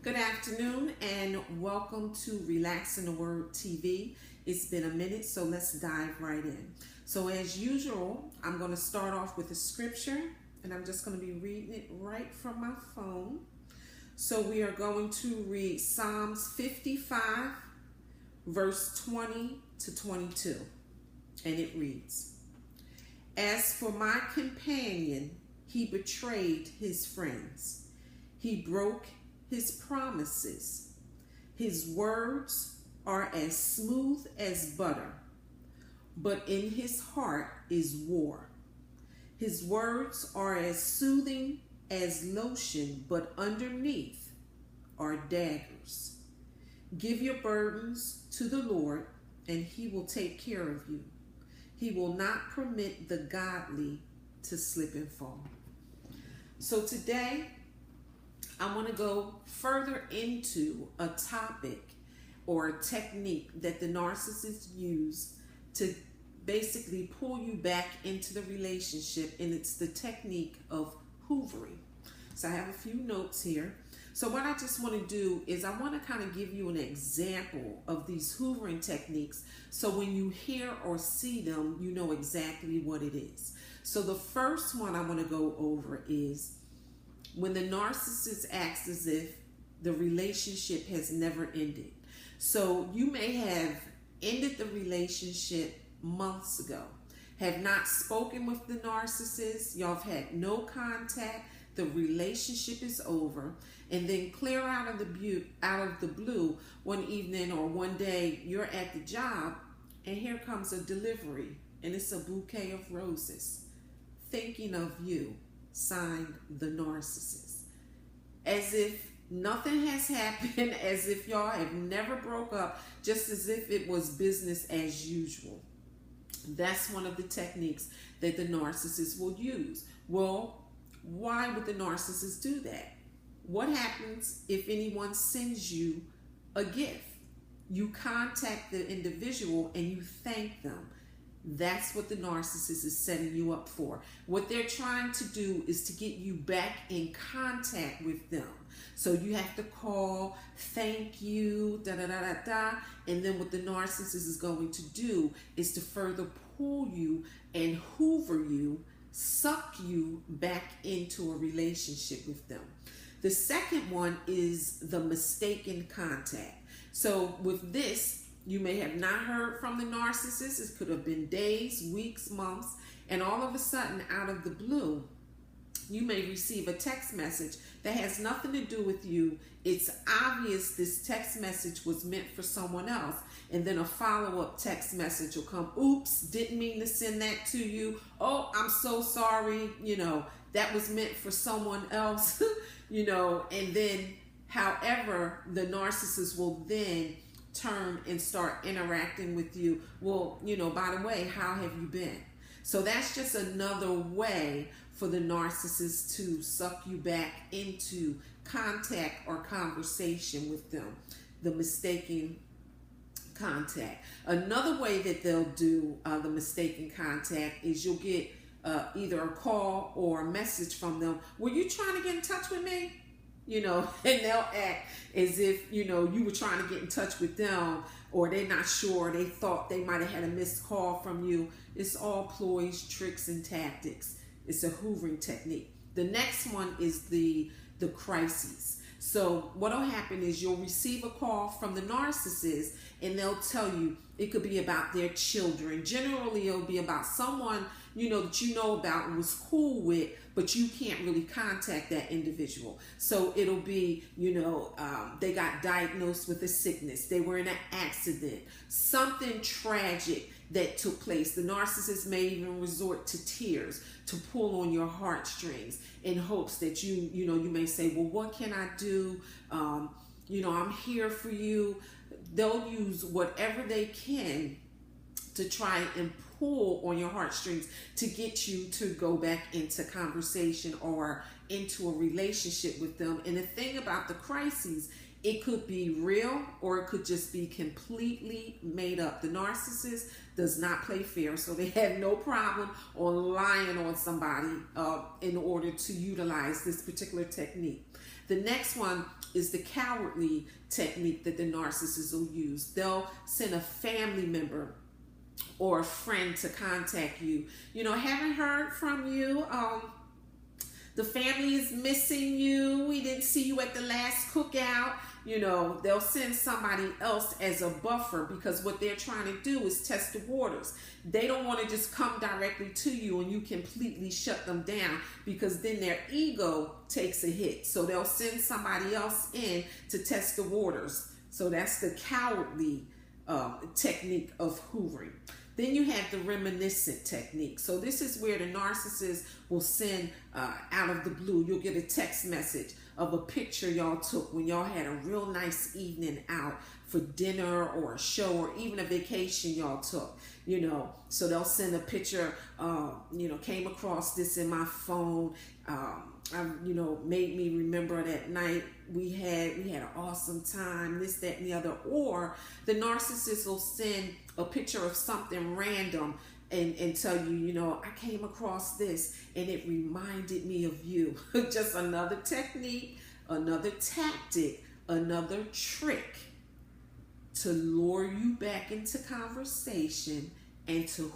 Good afternoon and welcome to Relax in the Word TV. It's been a minute, so let's dive right in. So as usual, I'm going to start off with a scripture and I'm just going to be reading it right from my phone. So we are going to read Psalms 55 verse 20 to 22, and it reads, "As for my companion, he betrayed his friends. He broke his promises. His words are as smooth as butter, but in his heart is war. His words are as soothing as lotion, but underneath are daggers. Give your burdens to the Lord, and he will take care of you. He will not permit the godly to slip and fall." So today, I want to go further into a topic or a technique that the narcissists use to basically pull you back into the relationship, and it's the technique of hoovering. So I have a few notes here. So what I just want to do is I want to kind of give you an example of these hoovering techniques, so when you hear or see them, you know exactly what it is. So the first one I want to go over is when the narcissist acts as if the relationship has never ended. So you may have ended the relationship months ago, have not spoken with the narcissist, y'all have had no contact, the relationship is over, and then clear out of the blue one evening or one day you're at the job and here comes a delivery and it's a bouquet of roses. Thinking of you. Signed, the narcissist. As if nothing has happened, as if y'all have never broke up, just as if it was business as usual. That's one of the techniques that the narcissist will use. Well, why would the narcissist do that? What happens if anyone sends you a gift? You contact the individual and you thank them. That's what the narcissist is setting you up for. What they're trying to do is to get you back in contact with them. So you have to call, thank you, and then what the narcissist is going to do is to further pull you and hoover you, suck you back into a relationship with them. The second one is the mistaken contact. So with this, you may have not heard from the narcissist. It could have been days, weeks, months, and all of a sudden, out of the blue, you may receive a text message that has nothing to do with you. It's obvious this text message was meant for someone else, and then a follow-up text message will come. Oops, didn't mean to send that to you. Oh, I'm so sorry. That was meant for someone else, and then, however, the narcissist will then turn and start interacting with you. Well, by the way, how have you been? So that's just another way for the narcissist to suck you back into contact or conversation with them, the mistaken contact. Another way that they'll do the mistaken contact is you'll get either a call or a message from them. Were you trying to get in touch with me? And they'll act as if, you were trying to get in touch with them, or they're not sure. They thought they might have had a missed call from you. It's all ploys, tricks, and tactics. It's a hoovering technique. The next one is the crises. So what'll happen is you'll receive a call from the narcissist and they'll tell you it could be about their children. Generally, it'll be about someone, that you know about and was cool with, but you can't really contact that individual. So it'll be, they got diagnosed with a sickness. They were in an accident, something tragic that took place. The narcissist may even resort to tears to pull on your heartstrings in hopes that you may say, well, what can I do? I'm here for you. They'll use whatever they can to try and pull on your heartstrings to get you to go back into conversation or into a relationship with them. And the thing about the crises, it could be real or it could just be completely made up. The narcissist does not play fair, so they have no problem on lying on somebody in order to utilize this particular technique. The next one is the cowardly technique that the narcissist will use. They'll send a family member or a friend to contact you. You know, haven't heard from you. The family is missing you. We didn't see you at the last cookout. You know, they'll send somebody else as a buffer because what they're trying to do is test the waters. They don't want to just come directly to you and you completely shut them down, because then their ego takes a hit. So they'll send somebody else in to test the waters. So that's the cowardly technique of hoovering. Then you have the reminiscent technique. So this is where the narcissist will send out of the blue. You'll get a text message of a picture y'all took when y'all had a real nice evening out for dinner or a show or even a vacation y'all took, you know. So they'll send a picture, you know, came across this in my phone, you know, made me remember that night we had an awesome time, this, that, and the other. Or the narcissist will send a picture of something random and tell you, you know, I came across this and it reminded me of you. Just another technique, another tactic, another trick to lure you back into conversation and to